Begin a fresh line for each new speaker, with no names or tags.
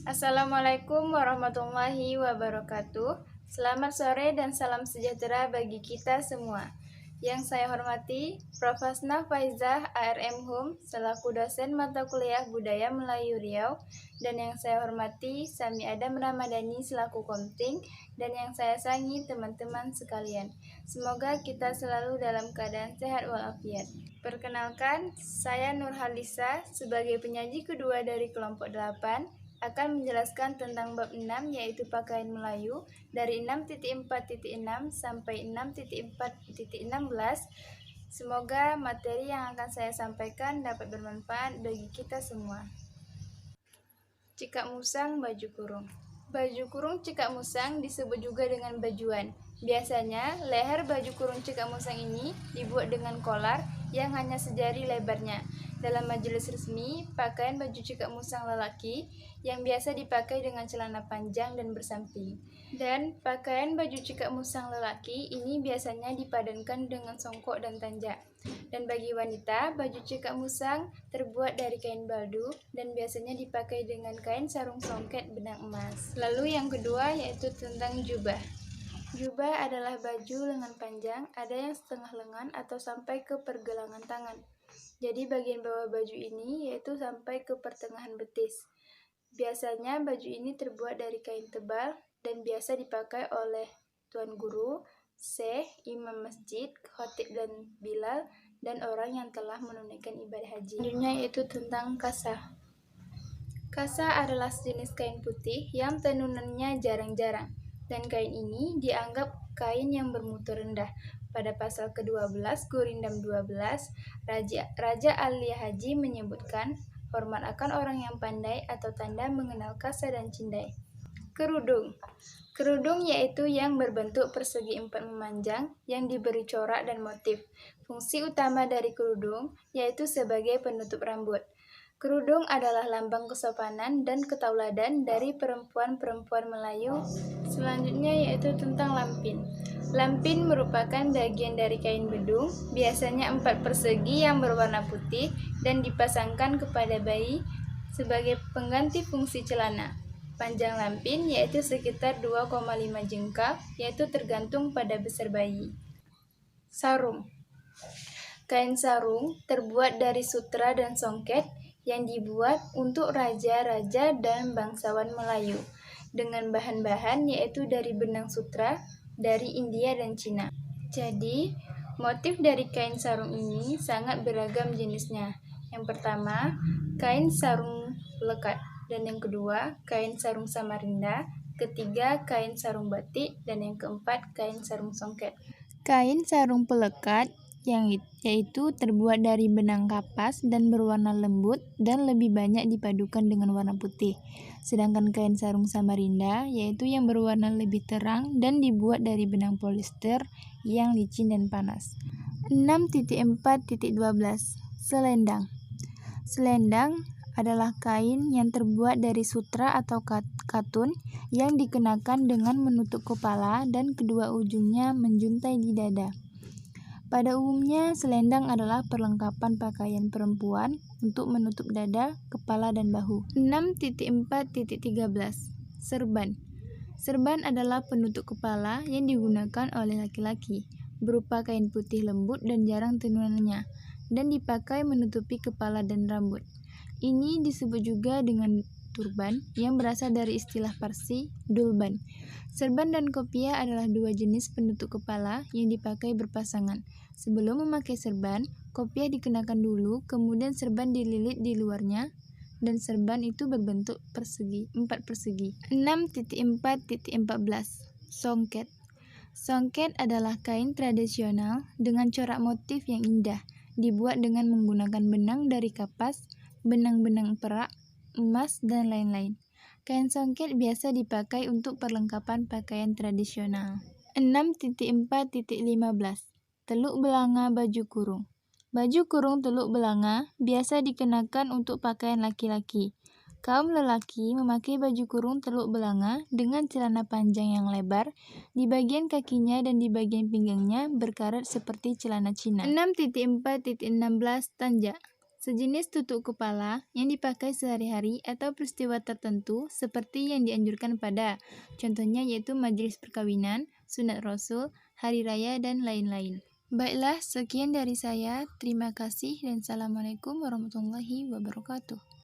Assalamualaikum warahmatullahi wabarakatuh. Selamat sore dan salam sejahtera bagi kita semua. Yang saya hormati, Prof. Hasna Faizah, ARM Hum, selaku dosen mata kuliah Budaya Melayu Riau, dan yang saya hormati, Sami Adam Ramadhani selaku Komting, dan yang saya sayangi teman-teman sekalian. Semoga kita selalu dalam keadaan sehat walafiat. Perkenalkan, saya Nurhalisa sebagai penyaji kedua dari kelompok 8 akan menjelaskan tentang bab 6 yaitu pakaian Melayu dari 6.4.6 sampai 6.4.16. Semoga materi yang akan saya sampaikan dapat bermanfaat bagi kita semua. Cikak musang baju kurung. Baju kurung cikak musang disebut juga dengan bajuan. Biasanya, leher baju kurung cikak musang ini dibuat dengan kolar yang hanya sejari lebarnya. Dalam majelis resmi, pakaian baju cikak musang lelaki yang biasa dipakai dengan celana panjang dan bersamping. Dan pakaian baju cikak musang lelaki ini biasanya dipadankan dengan songkok dan tanjak. Dan bagi wanita, baju cikak musang terbuat dari kain baldu dan biasanya dipakai dengan kain sarung songket benang emas. Lalu yang kedua yaitu tentang jubah. Jubah adalah baju lengan panjang, ada yang setengah lengan atau sampai ke pergelangan tangan. Jadi bagian bawah baju ini yaitu sampai ke pertengahan betis. Biasanya baju ini terbuat dari kain tebal dan biasa dipakai oleh tuan guru, syekh, imam masjid, khatib dan bilal, dan orang yang telah menunaikan ibadah haji. Selanjutnya yaitu tentang kasah. Kasah adalah sejenis kain putih yang tenunannya jarang-jarang, dan kain ini dianggap kain yang bermutu rendah. Pada pasal ke-12 Gurindam 12, Raja Alia Haji menyebutkan hormat akan orang yang pandai atau tanda mengenal kasah dan cindai. Kerudung. Kerudung yaitu yang berbentuk persegi empat memanjang yang diberi corak dan motif. Fungsi utama dari kerudung yaitu sebagai penutup rambut. Kerudung adalah lambang kesopanan dan ketauladan dari perempuan-perempuan Melayu. Selanjutnya yaitu tentang lampin. Lampin merupakan bagian dari kain bedung, biasanya 4 persegi yang berwarna putih dan dipasangkan kepada bayi sebagai pengganti fungsi celana. Panjang lampin yaitu sekitar 2,5 jengkal, yaitu tergantung pada besar bayi. Sarung. Kain sarung terbuat dari sutra dan songket yang dibuat untuk raja-raja dan bangsawan Melayu dengan bahan-bahan yaitu dari benang sutra dari India dan Cina. Jadi, motif dari kain sarung ini sangat beragam jenisnya. Yang pertama, kain sarung lekat, dan yang kedua, kain sarung Samarinda, ketiga, kain sarung batik, dan yang keempat, kain sarung songket. Kain sarung pelekat yaitu terbuat dari benang kapas dan berwarna lembut dan lebih banyak dipadukan dengan warna putih. Sedangkan kain sarung Samarinda yaitu yang berwarna lebih terang dan dibuat dari benang polister yang licin dan panas. 6.4.12 Selendang. Selendang adalah kain yang terbuat dari sutra atau katun yang dikenakan dengan menutup kepala dan kedua ujungnya menjuntai di dada. Pada umumnya, selendang adalah perlengkapan pakaian perempuan untuk menutup dada, kepala, dan bahu. 6.4.13 Serban. Serban adalah penutup kepala yang digunakan oleh laki-laki, berupa kain putih lembut dan jarang tenunannya, dan dipakai menutupi kepala dan rambut. Ini disebut juga dengan turban yang berasal dari istilah Parsi, dulban. Serban dan kopiah adalah dua jenis penutup kepala yang dipakai berpasangan. Sebelum memakai serban, kopiah dikenakan dulu, kemudian serban dililit di luarnya, dan serban itu berbentuk persegi, 4 persegi. 6.4.14 Songket. Songket adalah kain tradisional dengan corak motif yang indah, dibuat dengan menggunakan benang dari kapas, benang-benang perak, emas, dan lain-lain. Kain songket biasa dipakai untuk perlengkapan pakaian tradisional. 6.4.15 Teluk belanga baju kurung. Baju kurung teluk belanga biasa dikenakan untuk pakaian laki-laki. Kaum lelaki memakai baju kurung teluk belanga dengan celana panjang yang lebar, di bagian kakinya dan di bagian pinggangnya berkarat seperti celana Cina. 6.4.16 Tanjak. sejenis tutup kepala yang dipakai sehari-hari atau peristiwa tertentu seperti yang dianjurkan pada, contohnya yaitu majelis perkawinan, sunat rasul, hari raya, dan lain-lain. Baiklah, sekian dari saya. Terima kasih dan Assalamualaikum warahmatullahi wabarakatuh.